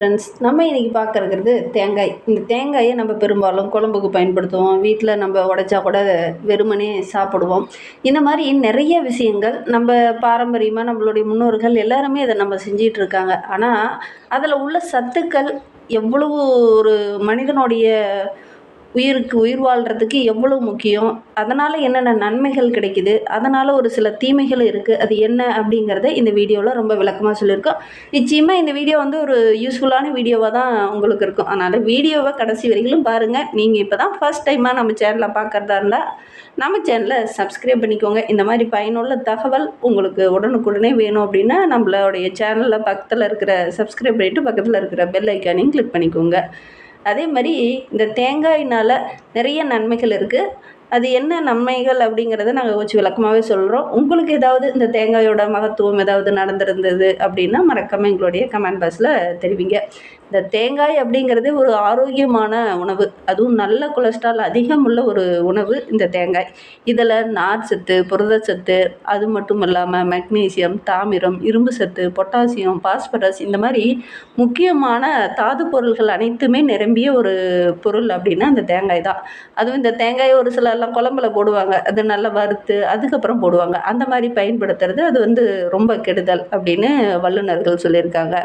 Friends, நம்ம இன்றைக்கி பார்க்கறது தேங்காய். இந்த தேங்காயை நம்ம பெரும்பாலும் குழம்புக்கு பயன்படுத்துவோம். வீட்டில் நம்ம உடைச்சா கூட வெறுமனே சாப்பிடுவோம். இந்த மாதிரி நிறைய விஷயங்கள் நம்ம பாரம்பரியமாக நம்மளுடைய முன்னோர்கள் எல்லாருமே அதை நம்ம செஞ்சிகிட்ருக்காங்க. ஆனால் அதில் உள்ள சத்துக்கள் எவ்வளவு ஒரு மனிதனுடைய உயிருக்கு உயிர் வாழ்கிறதுக்கு எவ்வளோ முக்கியம், அதனால் என்னென்ன நன்மைகள் கிடைக்குது, அதனால் ஒரு சில தீமைகள் இருக்குது, அது என்ன அப்படிங்கிறத இந்த வீடியோவில் ரொம்ப விளக்கமாக சொல்லியிருக்கோம். நிச்சயமாக இந்த வீடியோ வந்து ஒரு யூஸ்ஃபுல்லான வீடியோவாக தான் உங்களுக்கு இருக்கும். அதனால் வீடியோவை கடைசி வரைக்கும் பாருங்கள். நீங்கள் இப்போ தான் ஃபர்ஸ்ட் டைமாக நம்ம சேனலை பார்க்குறதா இருந்தால் நம்ம சேனலை சப்ஸ்கிரைப் பண்ணிக்கோங்க. இந்த மாதிரி பயனுள்ள தகவல் உங்களுக்கு உடனுக்குடனே வேணும் அப்படின்னா நம்மளுடைய சேனலில் பக்கத்தில் இருக்கிற சப்ஸ்கிரைப் பண்ணிவிட்டு பக்கத்தில் இருக்கிற பெல் ஐக்கானையும் கிளிக் பண்ணிக்கோங்க. அதே மாதிரி இந்த தேங்காயினால் நிறைய நன்மைகள் இருக்குது. அது என்ன நன்மைகள் அப்படிங்கிறத நாங்கள் கொஞ்சம் விளக்கமாகவே சொல்கிறோம். உங்களுக்கு ஏதாவது இந்த தேங்காயோட மகத்துவம் ஏதாவது நடந்திருந்தது அப்படின்னா மறக்காமல் எங்களுடைய கமெண்ட் பாக்ஸில் தெரிவிங்க. இந்த தேங்காய் அப்படிங்கிறது ஒரு ஆரோக்கியமான உணவு, அதுவும் நல்ல கொலஸ்ட்ரால் அதிகம் உள்ள ஒரு உணவு இந்த தேங்காய். இதில் நார் சத்து, புரதச்சத்து, அது மட்டும் இல்லாமல் மெக்னீசியம், தாமிரம், இரும்பு சத்து, பொட்டாசியம், பாஸ்பரஸ், இந்த மாதிரி முக்கியமான தாது பொருள்கள் அனைத்துமே நிரம்பிய ஒரு பொருள் அப்படின்னா அந்த தேங்காய் தான். அதுவும் இந்த தேங்காயை ஒரு சிலர்லாம் குழம்புல போடுவாங்க, அது நல்லா வறுத்து அதுக்கப்புறம் போடுவாங்க. அந்த மாதிரி பயன்படுத்துறது அது வந்து ரொம்ப கெடுதல் அப்படின்னு வல்லுநர்கள் சொல்லியிருக்காங்க.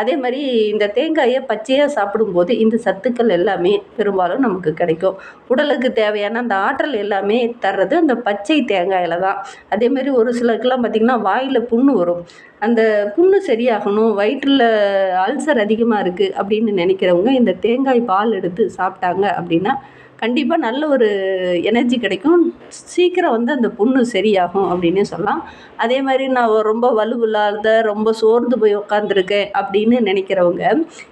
அதே மாதிரி இந்த தேங்காயை பச்சையாக சாப்பிடும்போது இந்த சத்துக்கள் எல்லாமே பெரும்பாலும் நமக்கு கிடைக்கும். உடலுக்கு தேவையான அந்த ஆற்றல் எல்லாமே தர்றது அந்த பச்சை தேங்காயில் தான். அதே மாதிரி ஒரு சிலருக்குலாம் பார்த்திங்கன்னா வாயில் புண்ணு வரும். அந்த புண்ணு சரியாகணும், வயிற்றில் அல்சர் அதிகமாக இருக்குது அப்படின்னு நினைக்கிறவங்க இந்த தேங்காய் பால் எடுத்து சாப்பிட்டாங்க அப்படின்னா கண்டிப்பாக நல்ல ஒரு எனர்ஜி கிடைக்கும், சீக்கிரம் வந்து அந்த புண்ணு சரியாகும் அப்படின்னே சொல்லலாம். அதே மாதிரி நான் ரொம்ப வலுவில்லாத ரொம்ப சோர்ந்து போய் உட்காந்துருக்கேன் அப்படின்னு நினைக்கிறவங்க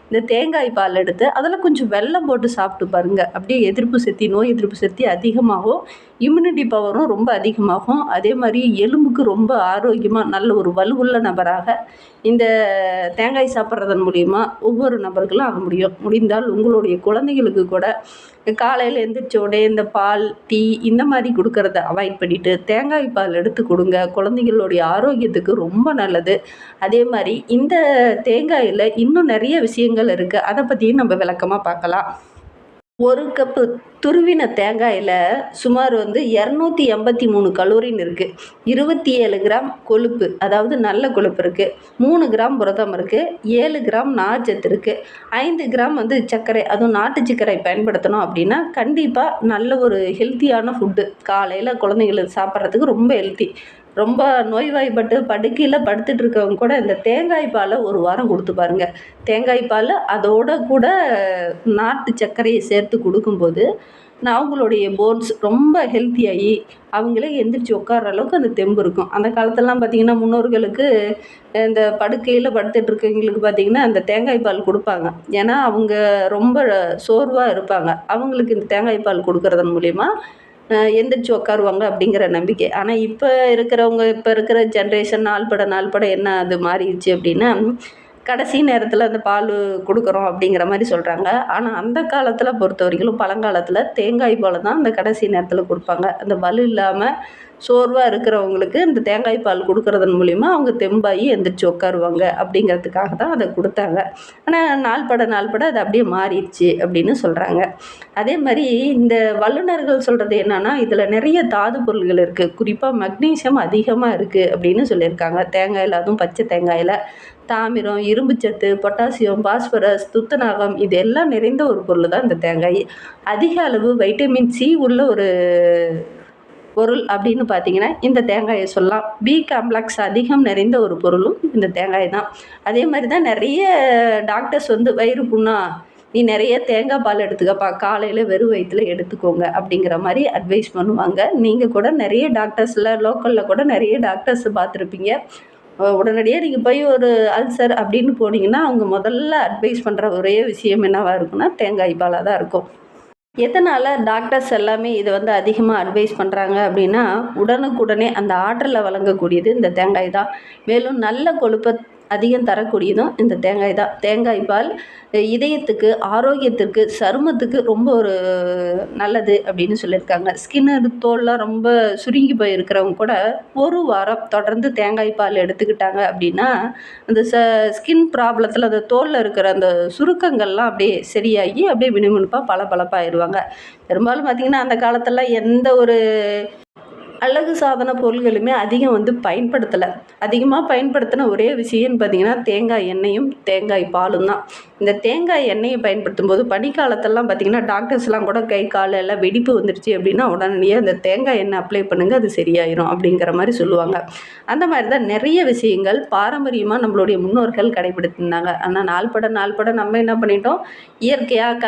இந்த தேங்காய் பால் எடுத்து அதில் கொஞ்சம் வெல்லம் போட்டு சாப்பிட்டு பாருங்கள். அப்படியே எதிர்ப்பு சக்தி, நோய் எதிர்ப்பு சக்தி அதிகமாகும், இம்யூனிட்டி பவரும் ரொம்ப அதிகமாகும். அதே மாதிரி எலும்புக்கு ரொம்ப ஆரோக்கியமாக நல்ல ஒரு வலுவுள்ள நபராக இந்த தேங்காய் சாப்பிட்றதன் மூலிமா ஒவ்வொரு நபர்களும் ஆக முடியும். முடிந்தால் உங்களுடைய குழந்தைகளுக்கு கூட காலையில் எழுந்திரிச்ச உடனே இந்த பால், டீ இந்த மாதிரி கொடுக்கறத அவாய்ட் பண்ணிவிட்டு தேங்காய் பால் எடுத்து கொடுங்க. குழந்தைகளுடைய ஆரோக்கியத்துக்கு ரொம்ப நல்லது. அதே மாதிரி இந்த தேங்காயில் இன்னும் நிறைய விஷயங்கள் இருக்குது, அதை பற்றியும் நம்ம விளக்கமாக பார்க்கலாம். ஒரு கப்பு துருவின தேங்காயில் சுமார் வந்து 283 கலோரின் இருக்குது. 27 கிராம் கொழுப்பு, அதாவது நல்ல கொழுப்பு இருக்குது. 3 கிராம் புரதம் இருக்குது. 7 கிராம் நார்ச்சத்து இருக்குது. 5 கிராம் வந்து சர்க்கரை, அதுவும் நாட்டு சர்க்கரை பயன்படுத்தணும் அப்படின்னா கண்டிப்பாக நல்ல ஒரு ஹெல்த்தியான ஃபுட்டு. காலையில் குழந்தைங்களுக்கு சாப்பிட்றதுக்கு ரொம்ப ஹெல்த்தி. ரொம்ப நோய்வாய்ப்பட்டு படுக்கையில் படுத்துட்டு இருக்கவங்க கூட இந்த தேங்காய் பாலை ஒரு வாரம் கொடுத்து பாருங்கள். தேங்காய் பால் அதோட கூட நாட்டு சர்க்கரையை சேர்த்து கொடுக்கும்போது அவங்களுடைய போன்ஸ் ரொம்ப ஹெல்த்தியாகி அவங்களே எந்திரிச்சு உட்கார்ற அளவுக்கு அந்த தெம்பு இருக்கும். அந்த காலத்துலலாம் பார்த்திங்கன்னா முன்னோர்களுக்கு இந்த படுக்கையில் படுத்துட்டு இருக்கவங்களுக்கு பார்த்திங்கன்னா அந்த தேங்காய் பால் கொடுப்பாங்க. ஏன்னா அவங்க ரொம்ப சோர்வாக இருப்பாங்க. அவங்களுக்கு இந்த தேங்காய் பால் கொடுக்கறதன் மூலிமா எந்திரிச்சு உட்காருவாங்க அப்படிங்கிற நம்பிக்கை. ஆனால் இப்போ இருக்கிற ஜென்ரேஷன் நாள்பட என்ன அது மாறிடுச்சு அப்படின்னா கடைசி நேரத்தில் அந்த பால் கொடுக்குறோம் அப்படிங்கிற மாதிரி சொல்கிறாங்க. ஆனால் அந்த காலத்தில் பொறுத்த வரைக்கும் பழங்காலத்தில் தேங்காய் பால் தான் அந்த கடைசி நேரத்தில் கொடுப்பாங்க. அந்த வலு இல்லாமல் சோர்வாக இருக்கிறவங்களுக்கு இந்த தேங்காய் பால் கொடுக்கறதன் மூலிமா அவங்க தெம்பாகி எந்திரிச்சு உட்காருவாங்க அப்படிங்கிறதுக்காக தான் அதை கொடுத்தாங்க. ஆனால் நாள்பட அது அப்படியே மாறிடுச்சு அப்படின்னு சொல்கிறாங்க. அதே மாதிரி இந்த வல்லுநர்கள் சொல்கிறது என்னென்னா இதில் நிறைய தாது பொருள்கள் இருக்குது, குறிப்பாக மெக்னீசியம் அதிகமாக இருக்குது அப்படின்னு சொல்லியிருக்காங்க தேங்காயில். அதுவும் பச்சை தேங்காயில் தாமிரம், இரும்புச்சத்து, பொட்டாசியம், பாஸ்பரஸ், துத்தநாகம் இது எல்லாம் நிறைந்த ஒரு பொருள் தான் இந்த தேங்காய். அதிக அளவு வைட்டமின் சி உள்ள ஒரு பொருள் அப்படின்னு பார்த்தீங்கன்னா இந்த தேங்காயை சொல்லலாம். பி காம்ப்ளெக்ஸ் அதிகம் நிறைந்த ஒரு பொருளும் இந்த தேங்காய் தான். அதே மாதிரி தான் நிறைய டாக்டர்ஸ் வந்து வயிறு புண்ணா நீ நிறைய தேங்காய் பால் எடுத்துக்கப்பா, காலையில் வெறும் வயிற்றில் எடுத்துக்கோங்க அப்படிங்கிற மாதிரி அட்வைஸ் பண்ணுவாங்க. நீங்கள் கூட நிறைய டாக்டர்ஸில் லோக்கலில் கூட நிறைய டாக்டர்ஸ் பார்த்துருப்பீங்க. உடனடியாக நீங்கள் போய் ஒரு அல்சர் அப்படின்னு போனீங்கன்னா அவங்க முதல்ல அட்வைஸ் பண்ணுற ஒரே விஷயம் என்னவாக இருக்குன்னா தேங்காய் பாலாக தான் இருக்கும். எதனால் டாக்டர்ஸ் எல்லாமே இதை வந்து அதிகமாக அட்வைஸ் பண்ணுறாங்க அப்படின்னா உடனுக்குடனே அந்த ஆற்றலை வழங்கக்கூடியது இந்த தேங்காய் தான். மேலும் நல்ல கொழுப்பை அதிகம் தரக்கூடியதும் இந்த தேங்காய் தான். தேங்காய் பால் இதயத்துக்கு, ஆரோக்கியத்திற்கு, சருமத்துக்கு ரொம்ப ஒரு நல்லது அப்படின்னு சொல்லியிருக்காங்க. தோல்லாம் ரொம்ப சுருங்கி போயிருக்கிறவங்க கூட 1 வாரம் தொடர்ந்து தேங்காய் பால் எடுத்துக்கிட்டாங்க அப்படின்னா, அந்த ஸ்கின் ப்ராப்ளத்தில அந்த தோல்ல இருக்கிற அந்த சுருக்கங்கள்லாம் அப்படியே சரியாகி அப்படியே மினுமினுப்பா பளபளப்பாயிருவாங்க. பெரும்பாலும் பார்த்திங்கன்னா, அந்த காலத்திலலாம் எந்த ஒரு அழகு சாதன பொருள்களுமே அதிகம் பயன்படுத்தலை. அதிகமாக பயன்படுத்தின ஒரே விஷயம்னு பார்த்திங்கன்னா, தேங்காய் எண்ணெயும் தேங்காய் பாலும் தான். இந்த தேங்காய் எண்ணெயை பயன்படுத்தும் போது பனிக்காலத்திலலாம் பார்த்திங்கன்னா, டாக்டர்ஸ்லாம் கூட கை கால் எல்லாம் வெடிப்பு வந்துருச்சு அப்படின்னா உடனடியாக இந்த தேங்காய் எண்ணெய் அப்ளை பண்ணுங்கள், அது சரியாயிரும் அப்படிங்கிற மாதிரி சொல்லுவாங்க. அந்த மாதிரி தான் நிறைய விஷயங்கள் பாரம்பரியமாக நம்மளுடைய முன்னோர்கள் கடைபிடித்திருந்தாங்க. ஆனால் நாள்பட நம்ம என்ன பண்ணிட்டோம், இயற்கையாக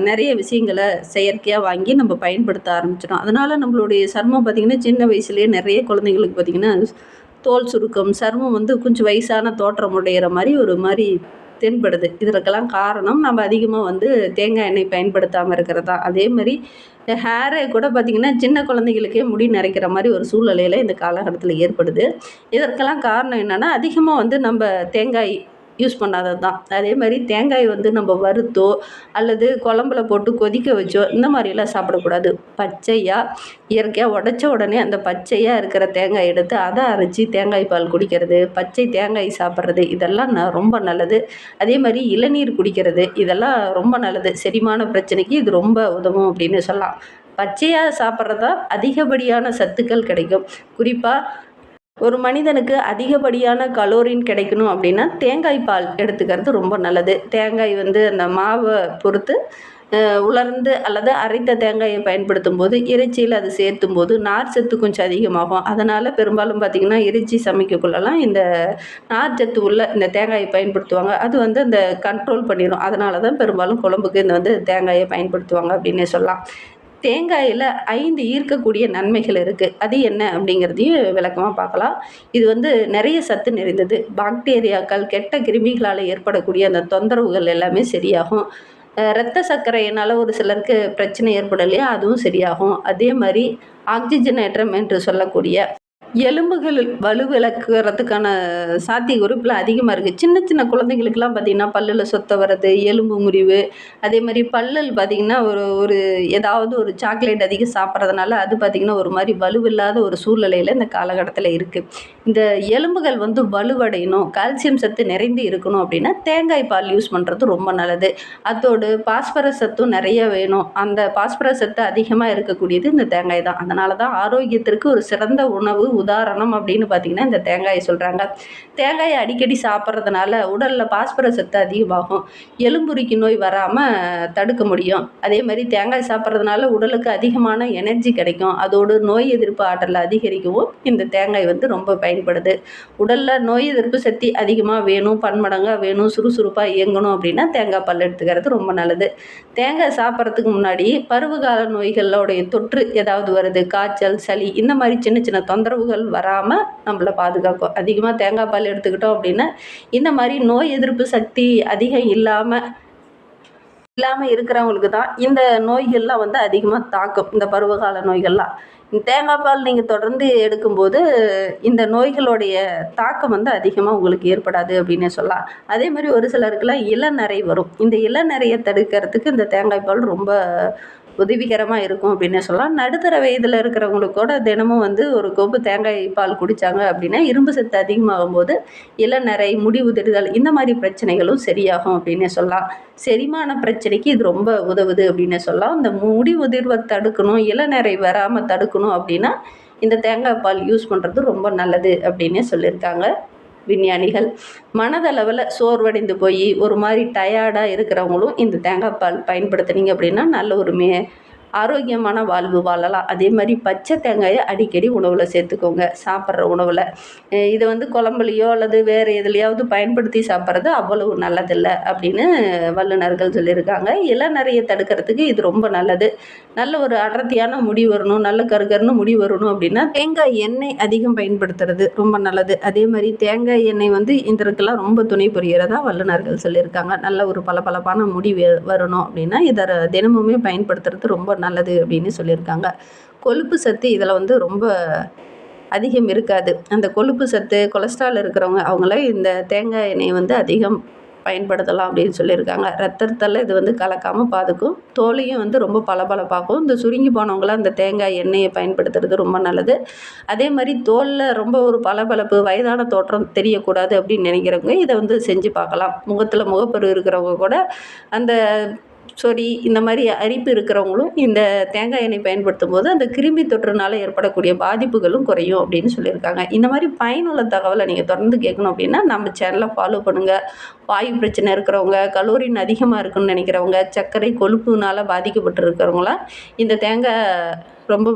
நிறைய விஷயங்களை செயற்கையாக வாங்கி நம்ம பயன்படுத்த ஆரம்பிச்சிட்டோம். அதனால் நம்மளுடைய சருமம் பார்த்திங்கன்னா, சின்ன வயசுலேயே நிறைய குழந்தைங்களுக்கு பார்த்திங்கன்னா தோல் சுருக்கம், சருமம் கொஞ்சம் வயசான தோற்றம் உடையிற மாதிரி ஒரு மாதிரி தென்படுது. இதற்கெல்லாம் காரணம் நம்ம அதிகமாக தேங்காய் எண்ணெய் பயன்படுத்தாமல் இருக்கிறது தான். அதே மாதிரி ஹேரை கூட பார்த்திங்கன்னா, சின்ன குழந்தைகளுக்கே முடி நரைக்கிற மாதிரி ஒரு சூழ்நிலையில் இந்த காலகட்டத்தில் ஏற்படுது. இதற்கெல்லாம் காரணம் என்னென்னா, அதிகமாக நம்ம தேங்காய் யூஸ் பண்ணாதது தான். அதே மாதிரி தேங்காய் நம்ம வறுத்தோ அல்லது குழம்புல போட்டு கொதிக்க வச்சோ இந்த மாதிரியெல்லாம் சாப்பிடக்கூடாது. பச்சையாக இயற்கையாக உடைச்ச உடனே அந்த பச்சையாக இருக்கிற தேங்காய் எடுத்து அதை அரைச்சி தேங்காய் பால் குடிக்கிறது, பச்சை தேங்காய் சாப்பிட்றது, இதெல்லாம் ரொம்ப நல்லது. அதே மாதிரி இளநீர் குடிக்கிறது, இதெல்லாம் ரொம்ப நல்லது. செரிமான பிரச்சனைக்கு இது ரொம்ப உதவும் அப்படின்னு சொல்லலாம். பச்சையாக சாப்பிட்றதா அதிகப்படியான சத்துக்கள் கிடைக்கும். குறிப்பாக ஒரு மனிதனுக்கு அதிகப்படியான கலோரின் கிடைக்கணும் அப்படின்னா தேங்காய் பால் எடுத்துக்கிறது ரொம்ப நல்லது. தேங்காய் அந்த மாவை பொறுத்து உலர்ந்து அல்லது அரைத்த தேங்காயை பயன்படுத்தும் போது இறைச்சியில் அது சேர்த்தும் போது நார் சத்து கொஞ்சம் அதிகமாகும். அதனால் பெரும்பாலும் பார்த்திங்கன்னா, இறைச்சி சமைக்கக்குள்ளலாம் இந்த நார் சத்து உள்ள இந்த தேங்காயை பயன்படுத்துவாங்க. அது அந்த கண்ட்ரோல் பண்ணிடும். அதனால தான் பெரும்பாலும் குழம்புக்கு இந்த தேங்காயை பயன்படுத்துவாங்க அப்படின்னே சொல்லலாம். தேங்காயில் 5 ஈர்க்கக்கூடிய நன்மைகள் இருக்குது. அது என்ன அப்படிங்கிறதையும் விளக்கமாக பார்க்கலாம். இது நிறைய சத்து நிறைந்தது. பாக்டீரியாக்கள், கெட்ட கிருமிகளால் ஏற்படக்கூடிய அந்த தொந்தரவுகள் எல்லாமே சரியாகும். இரத்த சர்க்கரையினால் ஒரு சிலருக்கு பிரச்சனை ஏற்படும் இல்லையா, அதுவும் சரியாகும். அதே மாதிரி ஆக்சிஜனேற்றம் என்று சொல்லக்கூடிய எலும்புகள் வலுவிழக்கிறதுக்கான சாத்தியக்கூறு இப்போலாம் அதிகமாக இருக்குது. சின்ன சின்ன குழந்தைங்களுக்கெல்லாம் பார்த்திங்கன்னா, பல்லில் சொத்தை வர்றது, எலும்பு முறிவு, அதே மாதிரி பல்லில் பார்த்திங்கன்னா ஒரு ஒரு ஏதாவது ஒரு சாக்லேட் அதிகம் சாப்பிட்றதுனால அது பார்த்திங்கன்னா ஒரு மாதிரி வலுவில்லாத ஒரு சூழ்நிலையில் இந்த காலகட்டத்தில் இருக்குது. இந்த எலும்புகள் வலுவடையணும், கால்சியம் சத்து நிறைந்து இருக்கணும் அப்படின்னா தேங்காய் பால் யூஸ் பண்ணுறது ரொம்ப நல்லது. அதோடு பாஸ்பரஸ் சத்தும் நிறைய வேணும். அந்த பாஸ்பரஸ் சத்து அதிகமாக இருக்கக்கூடியது இந்த தேங்காய் தான். அதனால தான் ஆரோக்கியத்திற்கு ஒரு சிறந்த உணவு உதாரணம் அப்படின்னு பார்த்திங்கன்னா இந்த தேங்காயை சொல்கிறாங்க. தேங்காயை அடிக்கடி சாப்பிட்றதுனால உடலில் பாஸ்பரஸ் சத்து அதிகமாகும். எலும்புரிக்கு நோய் வராமல் தடுக்க முடியும். அதே மாதிரி தேங்காய் சாப்பிட்றதுனால உடலுக்கு அதிகமான எனர்ஜி கிடைக்கும். அதோடு நோய் எதிர்ப்பு ஆற்றலை அதிகரிக்கவும் இந்த தேங்காய் ரொம்ப பயன்படுது. உடலில் நோய் எதிர்ப்பு சக்தி அதிகமாக வேணும், பன்மடங்காக வேணும், சுறுசுறுப்பாக இயங்கணும் அப்படின்னா தேங்காய் பால் எடுத்துக்கிறது ரொம்ப நல்லது. தேங்காய் சாப்பிட்றதுக்கு முன்னாடி பருவகால நோய்களோடைய தொற்று ஏதாவது வருது, காய்ச்சல், சளி, இந்த மாதிரி சின்ன சின்ன தொந்தரவுகள் வராமல் நம்மளை பாதுகாக்கும். அதிகமாக தேங்காய் பால் எடுத்துக்கிட்டோம் அப்படின்னா இந்த மாதிரி நோய் எதிர்ப்பு சக்தி அதிகம் இல்லாமல் இருக்கிறவங்களுக்கு தான் இந்த நோய்கள்லாம் அதிகமாக தாக்கும். இந்த பருவகால நோய்கள்லாம் தேங்காய் பால் நீங்கள் தொடர்ந்து எடுக்கும்போது இந்த நோய்களுடைய தாக்கம் அதிகமாக உங்களுக்கு ஏற்படாது அப்படின்னே சொல்லலாம். அதே மாதிரி ஒரு சிலருக்குலாம் இளநரை வரும். இந்த இளநரையை தடுக்கிறதுக்கு இந்த தேங்காய் பால் ரொம்ப உதவிகரமாக இருக்கும் அப்படின்னே சொல்லலாம். நடுத்தர வயதில் இருக்கிறவங்களுக்கு கூட தினமும் ஒரு கோப்பு தேங்காய் பால் குடித்தாங்க அப்படின்னா இரும்பு சத்து அதிகமாகும் போது இளநரை, முடி உதிர்தல், இந்த மாதிரி பிரச்சனைகளும் சரியாகும் அப்படின்னே சொல்லலாம். செரிமான பிரச்சனைக்கு இது ரொம்ப உதவுது அப்படின்னே சொல்லலாம். இந்த முடி உதிர்வை தடுக்கணும், இளநரை வராமல் தடுக்கணும் அப்படின்னா இந்த தேங்காய் பால் யூஸ் பண்ணுறது ரொம்ப நல்லது அப்படின்னே சொல்லியிருக்காங்க விஞ்ஞானிகள். மனதளவில் சோர்வடைந்து போய் ஒரு மாதிரி டயர்டாக இருக்கிறவங்களும் இந்த தேங்காய் பால் பயன்படுத்துனீங்க அப்படின்னா நல்ல ஒரு ஆரோக்கியமான வாழ்வு வாழலாம். அதே மாதிரி பச்சை தேங்காயை அடிக்கடி உணவில் சேர்த்துக்கோங்க. சாப்பிட்ற உணவில் இதை குழம்புலையோ அல்லது வேறு எதுலையாவது பயன்படுத்தி சாப்பிட்றது அவ்வளவு நல்லதில்லை அப்படின்னு வல்லுநர்கள் சொல்லியிருக்காங்க. இளநரையை தடுக்கிறதுக்கு இது ரொம்ப நல்லது. நல்ல ஒரு அடர்த்தியான முடி வரணும், நல்ல கருகருன்னு முடி வரணும் அப்படின்னா தேங்காய் எண்ணெய் அதிகம் பயன்படுத்துறது ரொம்ப நல்லது. அதே மாதிரி தேங்காய் எண்ணெய் இதற்கெல்லாம் ரொம்ப துணை புரிகிறதா வல்லுநர்கள் சொல்லியிருக்காங்க. நல்ல ஒரு பளபளப்பான முடி வரணும் அப்படின்னா இதை தினமுமே பயன்படுத்துறது ரொம்ப நல்லது அப்படின்னு சொல்லியிருக்காங்க. கொழுப்பு சத்து இதில் ரொம்ப அதிகம் இருக்காது. அந்த கொழுப்பு சத்து, கொலஸ்ட்ரால் இருக்கிறவங்க அவங்களாம் இந்த தேங்காய் எண்ணெயை வந்து அதிகம் பயன்படுத்தலாம் அப்படின்னு சொல்லியிருக்காங்க. ரத்தத்தில் இது வந்து கலக்காமல் பாதுக்கும். தோலையும் வந்து ரொம்ப பளபளப்பாக்கும். இந்த சுருங்கி போனவங்களாம் இந்த தேங்காய் எண்ணெயை பயன்படுத்துறது ரொம்ப நல்லது. அதே மாதிரி தோலில் ரொம்ப ஒரு பளபளப்பு, வயதான தோற்றம் தெரியக்கூடாது அப்படின்னு நினைக்கிறவங்க இதை வந்து செஞ்சு பார்க்கலாம். முகத்தில் முகப்பரு இருக்கிறவங்க கூட அந்த சொறி இந்த மாதிரி அரிப்பு இருக்கிறவங்களும் இந்த தேங்காய் எண்ணெய் பயன்படுத்தும் போது அந்த கிருமி தொற்றுனால ஏற்படக்கூடிய பாதிப்புகளும் குறையும் அப்படின்னு சொல்லியிருக்காங்க. இந்த மாதிரி பயனுள்ள தகவலை நீங்கள் தொடர்ந்து கேட்கணும் அப்படின்னா நம்ம சேனலை ஃபாலோ பண்ணுங்கள். வாயு பிரச்சனை இருக்கிறவங்க, கலோரின் அதிகமாக இருக்குன்னு நினைக்கிறவங்க, சர்க்கரை கொழுப்புனால பாதிக்கப்பட்டு இருக்கிறவங்களாம் இந்த தேங்காய் ரொம்ப